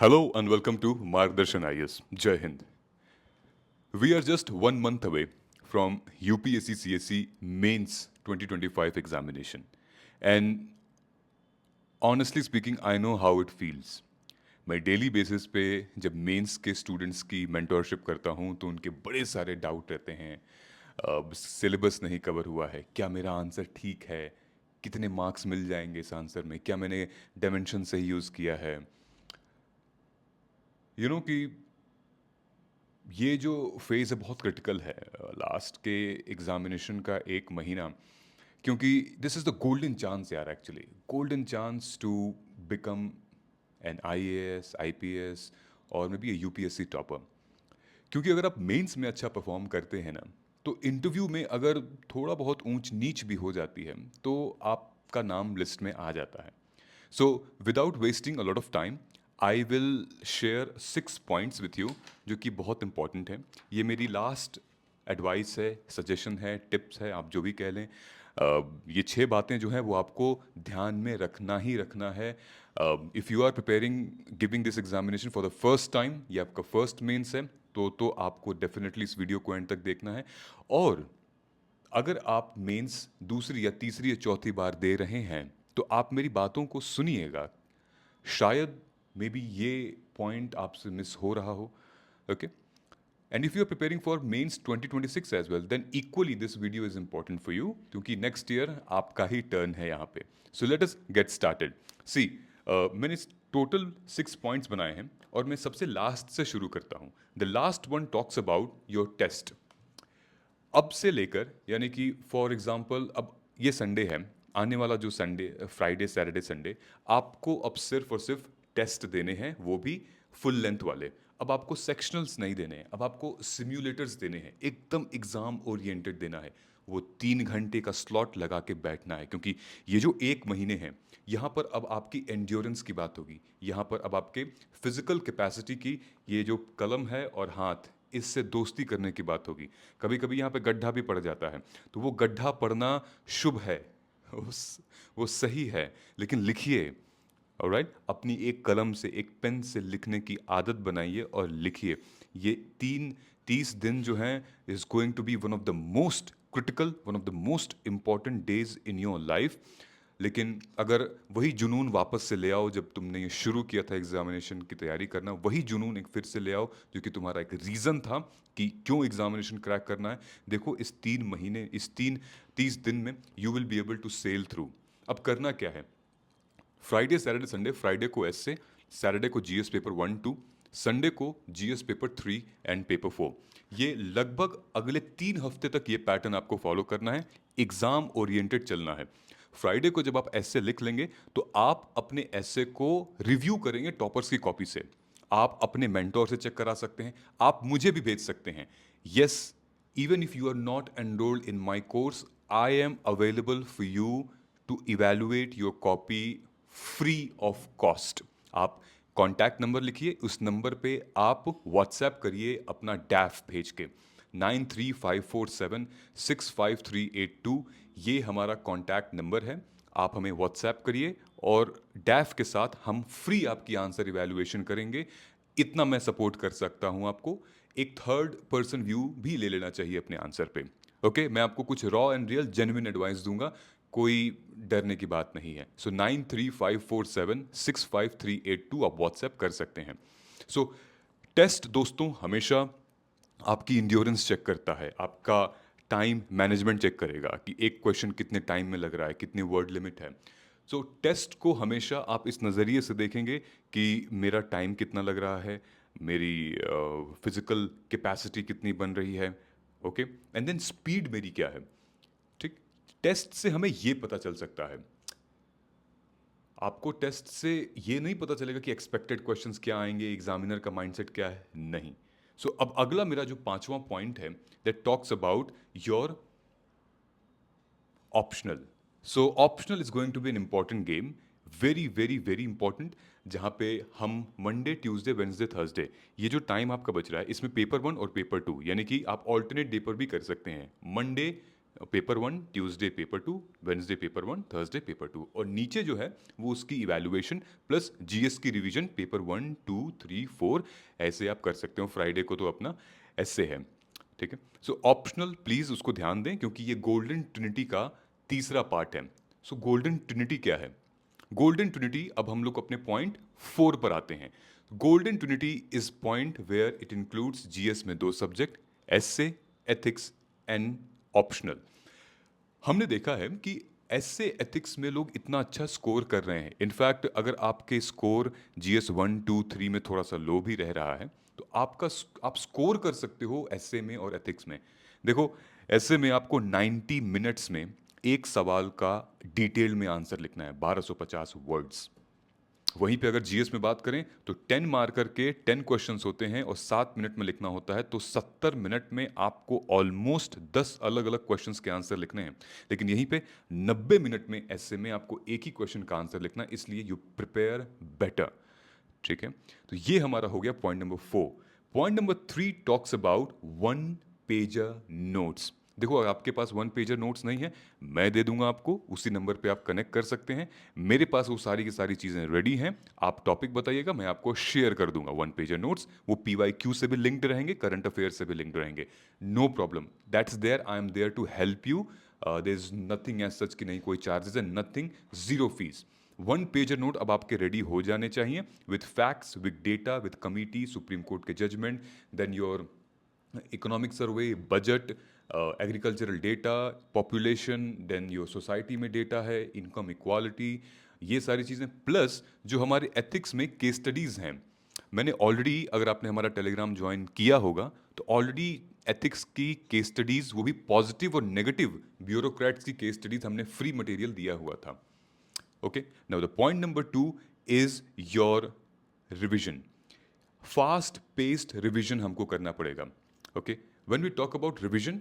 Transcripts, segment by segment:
Hello and welcome to Margdarshan IS. Jai Hind. We are just 1 month away from UPSC CSE Mains 2025 examination. And honestly speaking, I know how it feels. मैं daily basis पे जब mains के students की mentorship करता हूँ तो उनके बड़े सारे डाउट रहते हैं। सिलेबस नहीं कवर हुआ है, क्या मेरा आंसर ठीक है, कितने मार्क्स मिल जाएंगे इस आंसर में, क्या मैंने डायमेंशन सही यूज़ किया है। कि ये जो फेज़ है बहुत क्रिटिकल है लास्ट के एग्जामिनेशन का 1 महीना, क्योंकि this is the golden chance यार, actually golden chance to become an IAS IPS और may be a UPSC topper. क्योंकि अगर आप मेंस में अच्छा परफॉर्म करते हैं ना, तो इंटरव्यू में अगर थोड़ा बहुत ऊंच नीच भी हो जाती है तो आपका नाम लिस्ट में आ जाता है। So without wasting a lot of time, I will share 6 points with you जो कि बहुत इंपॉर्टेंट है। ये मेरी लास्ट एडवाइस है, सजेशन है, टिप्स है, आप जो भी कह लें। ये 6 बातें जो हैं वो आपको ध्यान में रखना ही रखना है। If you are preparing giving this examination for the first time, ये आपका फर्स्ट मेंस है, तो आपको डेफिनेटली इस वीडियो को एंड तक देखना है। और अगर आप मेंस दूसरी या तीसरी या चौथी बार दे रहे हैं तो आप मेरी बातों को सुनिएगा। शायद मे बी ये पॉइंट आपसे मिस हो रहा हो। Okay, and if you are preparing for mains 2026 as well, then equally this video is important for you, क्योंकि नेक्स्ट ईयर आपका ही टर्न है यहाँ पे। So let us get started. See, मैंने टोटल 6 पॉइंट्स बनाए हैं और मैं सबसे लास्ट से शुरू करता हूँ। The last one talks about your test. अब से लेकर, यानी कि फॉर एग्जांपल अब ये संडे है, आने वाला जो संडे, फ्राइडे सैटरडे संडे, आपको अब सिर्फ और सिर्फ टेस्ट देने हैं, वो भी फुल लेंथ वाले। अब आपको सेक्शनल्स नहीं देने हैं, अब आपको सिम्युलेटर्स देने हैं, एकदम एग्जाम ओरिएंटेड देना है। वो 3 घंटे का स्लॉट लगा के बैठना है, क्योंकि ये जो 1 महीने हैं, यहाँ पर अब आपकी एंड्योरेंस की बात होगी, यहाँ पर अब आपके फिजिकल कैपेसिटी की, ये जो कलम है और हाथ, इससे दोस्ती करने की बात होगी। कभी कभी यहाँ पे गड्ढा भी पड़ जाता है, तो वो गड्ढा पड़ना शुभ है, वो सही है, लेकिन लिखिए। ऑलराइट, अपनी एक कलम से, एक पेन से लिखने की आदत बनाइए और लिखिए। ये 30 दिन जो हैं is going to be one of the most critical, one of the most important days in your life. लेकिन अगर वही जुनून वापस से ले आओ जब तुमने ये शुरू किया था एग्जामिनेशन की तैयारी करना, वही जुनून एक फिर से ले आओ जो कि तुम्हारा एक रीज़न था कि क्यों एग्जामिनेशन क्रैक करना है। देखो, इस 3 महीने, इस 30 दिन में you will be able to sail through. अब करना क्या है? फ्राइडे सैटरडे संडे, फ्राइडे को एसए, सैटरडे को जीएस पेपर 1 2, संडे को जीएस पेपर 3 एंड पेपर 4। ये लगभग अगले 3 हफ्ते तक ये पैटर्न आपको फॉलो करना है, एग्जाम ओरिएंटेड चलना है। फ्राइडे को जब आप ऐसे लिख लेंगे तो आप अपने ऐसे को रिव्यू करेंगे टॉपर्स की कॉपी से। आप अपने मेंटोर से चेक करा सकते हैं, आप मुझे भी भेज सकते हैं। Yes, even if you are not enrolled in my course, I am available for you to evaluate your copy free of cost. आप कॉन्टैक्ट नंबर लिखिए, उस नंबर पे आप व्हाट्सएप करिए अपना डैफ भेज के, 9354765382। ये हमारा कॉन्टैक्ट नंबर है, आप हमें व्हाट्सएप करिए और डैफ के साथ हम फ्री आपकी आंसर इवैल्यूएशन करेंगे। इतना मैं सपोर्ट कर सकता हूं आपको। एक थर्ड पर्सन व्यू भी ले लेना चाहिए अपने आंसर पे। ओके, मैं आपको कुछ raw and real genuine advice दूंगा, कोई डरने की बात नहीं है। सो 9354765382 आप व्हाट्सएप कर सकते हैं। सो टेस्ट दोस्तों हमेशा आपकी इंड्योरेंस चेक करता है, आपका टाइम मैनेजमेंट चेक करेगा कि एक क्वेश्चन कितने टाइम में लग रहा है, कितनी वर्ड लिमिट है। सो टेस्ट को हमेशा आप इस नज़रिए से देखेंगे कि मेरा टाइम कितना लग रहा है, मेरी फिजिकल कैपेसिटी कितनी बन रही है। ओके, एंड देन स्पीड मेरी क्या है। ठीक, टेस्ट से हमें ये पता चल सकता है। आपको टेस्ट से ये नहीं पता चलेगा कि एक्सपेक्टेड क्वेश्चंस क्या आएंगे, एग्जामिनर का माइंडसेट क्या है, नहीं। सो अब अगला मेरा जो 5वां पॉइंट है, that talks about your optional. So optional is going to be an important game, very very very important, जहाँ पे हम मंडे ट्यूसडे वेंसडे थर्सडे, ये जो टाइम आपका बच रहा है, इसमें पेपर 1 और पेपर 2, यानी कि आप ऑल्टरनेट डे पर भी कर सकते हैं। Monday paper 1, Tuesday paper 2, Wednesday paper 1, Thursday paper 2, और नीचे जो है वो उसकी इवैल्यूएशन प्लस जीएस की रिवीजन पेपर 1, 2, 3, 4 ऐसे आप कर सकते हो। फ्राइडे को तो अपना ऐसे है, ठीक है। सो ऑप्शनल प्लीज उसको ध्यान दें क्योंकि ये गोल्डन ट्रिनिटी का तीसरा पार्ट है। सो गोल्डन ट्रिनिटी क्या है? गोल्डन ट्रिनिटी, अब हम लोग अपने पॉइंट 4 पर आते हैं। Golden trinity is point where it includes GS में 2 subject, essay, ethics and optional. हमने देखा है कि ऐसे एथिक्स में लोग इतना अच्छा स्कोर कर रहे हैं। इनफैक्ट अगर आपके स्कोर जीएस 1, 2, 3 में थोड़ा सा लो भी रह रहा है तो आप स्कोर कर सकते हो ऐसे में और एथिक्स में। देखो, ऐसे में आपको 90 मिनट्स में एक सवाल का डिटेल में आंसर लिखना है, 1250 वर्ड्स। वहीं पे अगर जीएस में बात करें तो 10 मार्कर के 10 क्वेश्चंस होते हैं और 7 मिनट में लिखना होता है, तो 70 मिनट में आपको ऑलमोस्ट 10 अलग अलग क्वेश्चंस के आंसर लिखने हैं। लेकिन यहीं पे 90 मिनट में ऐसे में आपको एक ही क्वेश्चन का आंसर लिखना है, इसलिए यू प्रिपेयर बेटर, ठीक है। तो ये हमारा हो गया point number 4। Point number 3 talks about one pager notes. देखो, अगर आपके पास वन पेजर नोट्स नहीं है, मैं दे दूंगा आपको, उसी नंबर पे आप कनेक्ट कर सकते हैं। मेरे पास वो सारी की सारी चीज़ें रेडी हैं। आप टॉपिक बताइएगा, मैं आपको शेयर कर दूंगा वन पेजर नोट्स। वो पीवाईक्यू से भी लिंक्ड रहेंगे, करंट अफेयर से भी लिंक्ड रहेंगे। No problem, that's there, I am there to help you. There is nothing as such कि नहीं कोई चार्जेस है, nothing, zero fees. One pager note अब आपके रेडी हो जाने चाहिए with facts, with data, with committee, supreme court के judgement, then your economic survey, budget, agricultural data, population, then your society में डेटा है, इनकम इक्वालिटी, ये सारी चीज़ें, प्लस जो हमारे एथिक्स में केस स्टडीज़ हैं। मैंने ऑलरेडी, अगर आपने हमारा टेलीग्राम ज्वाइन किया होगा तो ऑलरेडी एथिक्स की केस स्टडीज़, वो भी पॉजिटिव और नेगेटिव ब्यूरोक्रेट्स की केस स्टडीज़ हमने फ्री मटेरियल दिया हुआ था। Okay, now the point number 2 is your revision. Fast paced revision हमको करना पड़ेगा। Okay, when we talk about revision,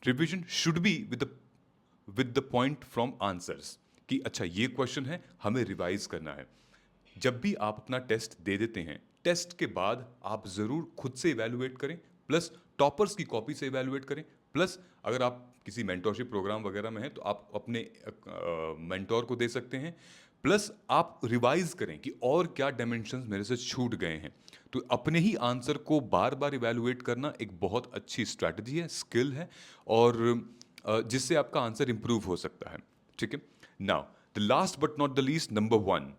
revision should be with the point from answers कि अच्छा ये क्वेश्चन है, हमें रिवाइज करना है। जब भी आप अपना टेस्ट दे देते हैं, टेस्ट के बाद आप ज़रूर खुद से इवैल्यूएट करें, प्लस टॉपर्स की कॉपी से इवैल्यूएट करें, प्लस अगर आप किसी मेंटोरशिप प्रोग्राम वगैरह में हैं तो आप अपने मेंटोर को दे सकते हैं, प्लस आप रिवाइज करें कि और क्या डायमेंशंस मेरे से छूट गए हैं। तो अपने ही आंसर को बार बार इवैल्यूएट करना एक बहुत अच्छी स्ट्रैटेजी है, स्किल है, और जिससे आपका आंसर इंप्रूव हो सकता है, ठीक है। Now the last but not the least, number 1.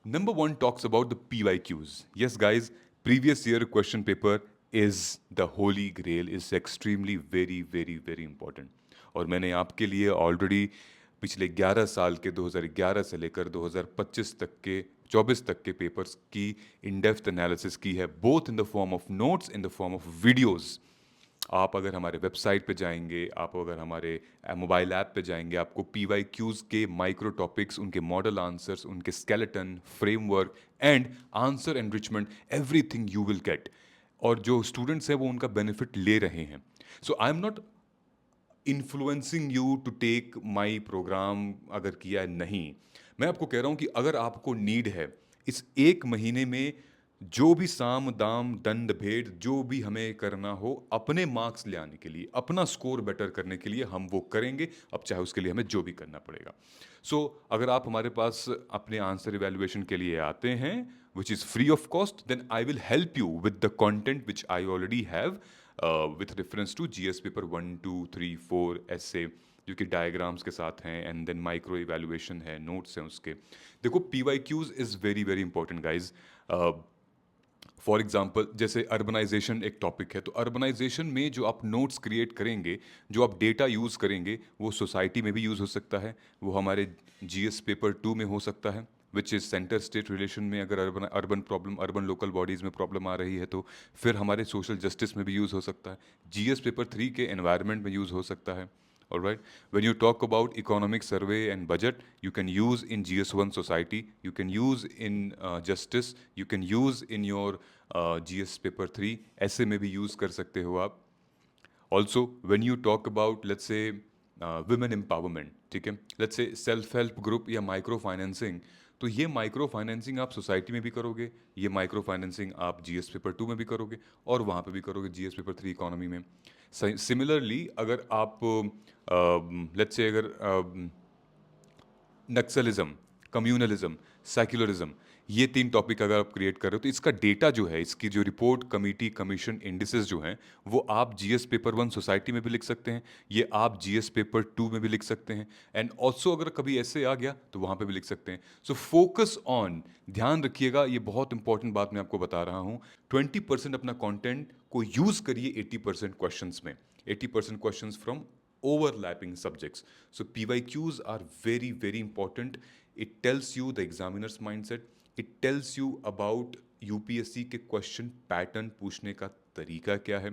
Number 1 talks about the PYQs. Yes, guys, previous year question paper is the holy grail, is extremely very, very, very important. और मैंने आपके लिए already पिछले 11 साल के 2011 से लेकर 2025 तक के 24 तक के पेपर्स की इन डेप्थ एनालिसिस की है, both in the form of notes, in the form of videos. आप अगर हमारे वेबसाइट पे जाएंगे, आप अगर हमारे मोबाइल ऐप पे जाएंगे, आपको PYQs के माइक्रो टॉपिक्स, उनके मॉडल आंसर्स, उनके skeleton, framework and answer enrichment, everything you will get. और जो स्टूडेंट्स हैं वो उनका बेनिफिट ले रहे हैं। So I am not influencing you to take my programme, अगर किया है, नहीं। मैं आपको कह रहा हूँ कि अगर आपको नीड है, इस एक महीने में जो भी साम दाम दंड भेद जो भी हमें करना हो अपने मार्क्स ले आने के लिए, अपना स्कोर बेटर करने के लिए, हम वो करेंगे, अब चाहे उसके लिए हमें जो भी करना पड़ेगा। सो अगर आप हमारे पास अपने आंसर इवैल्यूएशन के लिए आते हैं, which is free of cost, then I will help you with the content which I already have with reference to GS paper 1, 2, 3, 4 ऐसे, जो कि डायग्राम्स के साथ हैं, एंड देन माइक्रो इवैल्यूएशन है, नोट्स हैं उसके। देखो, PYQs is very very important guys. For example, जैसे अर्बनाइजेशन एक टॉपिक है, तो अर्बनाइजेशन में जो आप नोट्स क्रिएट करेंगे, जो आप डेटा यूज़ करेंगे, वो सोसाइटी में भी यूज़ हो सकता है, वो हमारे GS पेपर 2 में हो सकता है, which is centre state relation में। अगर urban urban problem, urban local bodies में प्रॉब्लम आ रही है तो फिर हमारे सोशल जस्टिस में भी यूज़ हो सकता है, GS पेपर 3 के एनवायरनमेंट में यूज़ हो सकता है। All right. When you talk about economic survey and budget, you can use in GS1 society, you can use in justice, you can use in your GS paper 3, ऐसे में भी use कर सकते हो आप। Also, when you talk about, let's say, women empowerment, ठीक है, let's say self help group या micro financing, तो ये माइक्रो फाइनेंसिंग आप सोसाइटी में भी करोगे, ये माइक्रो फाइनेंसिंग आप जीएस पेपर 2 में भी करोगे और वहाँ पे भी करोगे जीएस पेपर 3 इकोनॉमी में। सिमिलरली अगर आप लेट्स से अगर नक्सलिज्म, कम्युनलिज्म, सेक्युलरिज्म, ये 3 टॉपिक अगर आप क्रिएट कर रहे हो तो इसका डेटा जो है, इसकी जो रिपोर्ट कमिटी कमीशन इंडिसेस जो हैं वो आप जीएस पेपर 1 सोसाइटी में भी लिख सकते हैं, ये आप जीएस पेपर 2 में भी लिख सकते हैं एंड ऑल्सो अगर कभी ऐसे आ गया तो वहाँ पे भी लिख सकते हैं। सो फोकस ऑन, ध्यान रखिएगा, ये बहुत इंपॉर्टेंट बात मैं आपको बता रहा हूँ। 20% अपना कंटेंट को यूज करिए 80% क्वेश्चंस में, 80% questions from overlapping subjects. So PYQs are very, very important. It tells you the examiner's mindset. It tells you about UPSC के क्वेश्चन पैटर्न, पूछने का तरीका क्या है।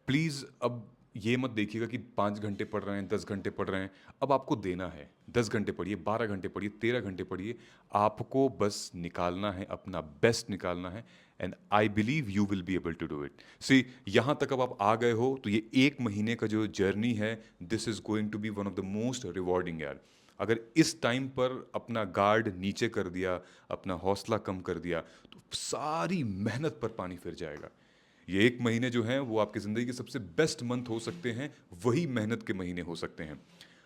प्लीज़ अब ये मत देखिएगा कि 5 घंटे पढ़ रहे हैं, 10 घंटे पढ़ रहे हैं। अब आपको देना है, 10 घंटे पढ़िए, 12 घंटे पढ़िए, 13 घंटे पढ़िए, आपको बस निकालना है, अपना बेस्ट निकालना है and I believe you will be able to do it. See, यहाँ तक अब आप आ गए हो तो ये 1 महीने का जो जर्नी है, this is going to be one of the most rewarding यार। अगर इस टाइम पर अपना गार्ड नीचे कर दिया, अपना हौसला कम कर दिया, तो सारी मेहनत पर पानी फिर जाएगा। ये 1 महीने जो हैं वो आपकी ज़िंदगी के सबसे बेस्ट मंथ हो सकते हैं, वही मेहनत के महीने हो सकते हैं।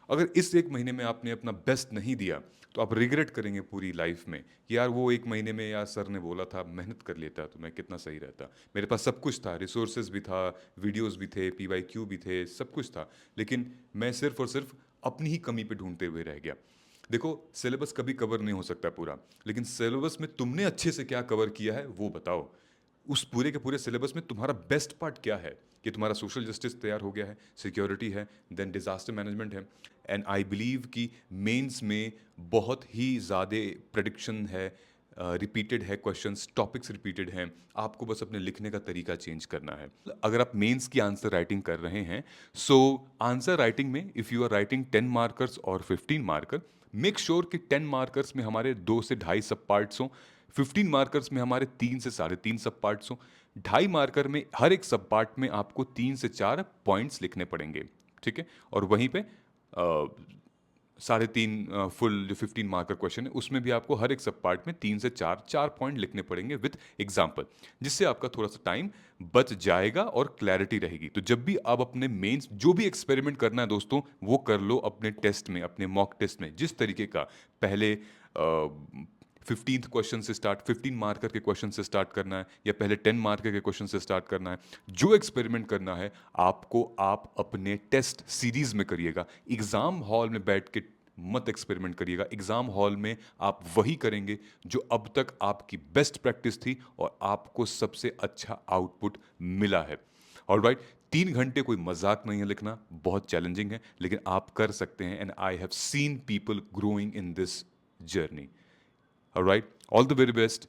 अगर इस 1 महीने में आपने अपना बेस्ट नहीं दिया तो आप रिग्रेट करेंगे पूरी लाइफ में कि यार वो 1 महीने में यार सर ने बोला था मेहनत कर लेता तो मैं कितना सही रहता, मेरे पास सब कुछ था, रिसोर्सेज भी था, वीडियोस भी थे, पीवाईक्यू भी थे, सब कुछ था, लेकिन मैं सिर्फ और सिर्फ अपनी ही कमी पे ढूंढते हुए रह गया। देखो, सिलेबस कभी कवर नहीं हो सकता पूरा, लेकिन सिलेबस में तुमने अच्छे से क्या कवर किया है वो बताओ। उस पूरे के पूरे सिलेबस में तुम्हारा बेस्ट पार्ट क्या है, कि तुम्हारा सोशल जस्टिस तैयार हो गया है, सिक्योरिटी है, देन डिजास्टर मैनेजमेंट है एंड आई बिलीव कि मेंस में बहुत ही ज़्यादा प्रेडिक्शन है, रिपीटेड है क्वेश्चंस, टॉपिक्स रिपीटेड हैं, आपको बस अपने लिखने का तरीका चेंज करना है। अगर आप मेंस की आंसर राइटिंग कर रहे हैं, सो आंसर राइटिंग में if you are writing 10 markers और 15 मार्कर, मेक श्योर कि 10 मार्कर्स में हमारे 2 से ढाई सब पार्ट्स हों, 15 मार्कर्स में हमारे 3 से 3.5 सब पार्ट्स हों। 2.5 मार्कर में हर एक सब पार्ट में आपको 3 से 4 पॉइंट्स लिखने पड़ेंगे, ठीक है। और वहीं पे 3.5 फुल जो 15 मार्कर क्वेश्चन है उसमें भी आपको हर एक सब पार्ट में 3 से 4 पॉइंट लिखने पड़ेंगे विथ एग्जाम्पल, जिससे आपका थोड़ा सा टाइम बच जाएगा और क्लैरिटी रहेगी। तो जब भी आप अपने मेंस जो भी एक्सपेरिमेंट करना है दोस्तों, वो कर लो अपने टेस्ट में, अपने मॉक टेस्ट में। जिस तरीके का पहले 15 क्वेश्चन से स्टार्ट, 15 मार्कर के क्वेश्चन से स्टार्ट करना है या पहले 10 मार्कर के क्वेश्चन से स्टार्ट करना है, जो एक्सपेरिमेंट करना है आपको, आप अपने टेस्ट सीरीज में करिएगा। एग्जाम हॉल में बैठ के मत एक्सपेरिमेंट करिएगा। एग्जाम हॉल में आप वही करेंगे जो अब तक आपकी बेस्ट प्रैक्टिस थी और आपको सबसे अच्छा आउटपुट मिला है। ऑलराइट, 3 घंटे कोई मजाक नहीं है लिखना, बहुत चैलेंजिंग है, लेकिन आप कर सकते हैं and I have seen people growing in this journey. All right. All the very best.